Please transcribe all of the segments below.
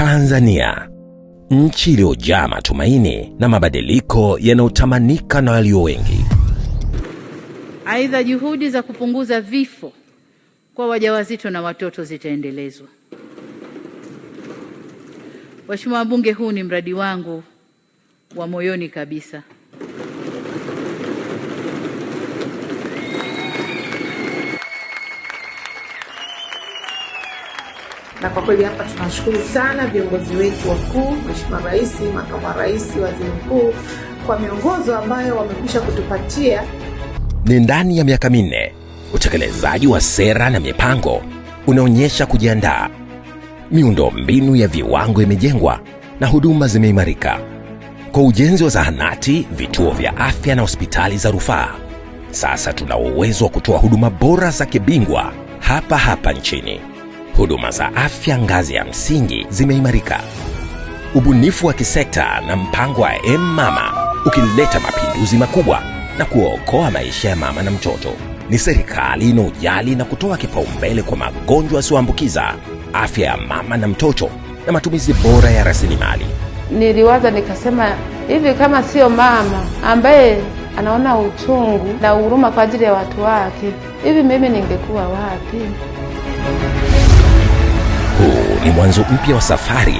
Tanzania, nchi iliyojaa matumaini na mabadiliko yanayotamanika na walio wengi. Aidha, juhudi za kupunguza vifo kwa wajawazito na watoto zitaendelezwa. Mheshimiwa Wabunge, huu ni mradi wangu wa moyoni kabisa. Na kwa kweli hapa tunashukuru sana viongozi wetu wakuu, Mheshimiwa Rais, Makamu wa Rais, Waziri Mkuu, kwa miongozo ambayo wamekwisha kutupatia. Ni ndani ya miaka 4, utekelezaji wa sera na mipango unaonyesha kujiandaa. Miundombinu ya viwango imejengwa na huduma zimeimarika. Kwa ujenzi wa zahanati, vituo vya afya na hospitali za rufaa, sasa tuna uwezo wa kutoa huduma bora za kibingwa hapa nchini. Huduma za afya ngazi ya msingi zimeimarika. Ubunifu wa kisekta na mpango wa M-Mama ukileta mapinduzi makubwa na kuokoa maisha ya mama na mtoto. Ni serikali inayojali na kutoa kipaumbele kwa magonjwa yasiyoambukiza, afya ya mama na mtoto na matumizi bora ya rasilimali. Niliwaza nikasema, hivi kama sio mama ambaye anaona uchungu na huruma kwa ajili ya watu wake, hivi mimi ningekuwa wapi? Huu ni mwanzo mpya wa safari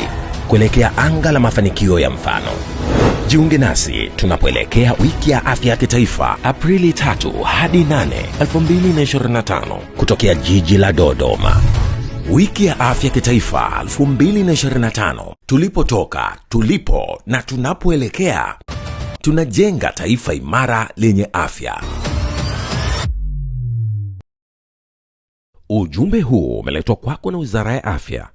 kuelekea anga la mafanikio ya mfano. Jiunge nasi tunapoelekea wiki ya afya ya kitaifa, Aprili 3 hadi 8, 2025, kutokea jiji la Dodoma. Wiki ya afya kitaifa 2025. Tulipotoka, tulipo na tunapoelekea, tunajenga taifa imara lenye afya. Ujumbe huu umeletwa kwako na Wizara ya Afya.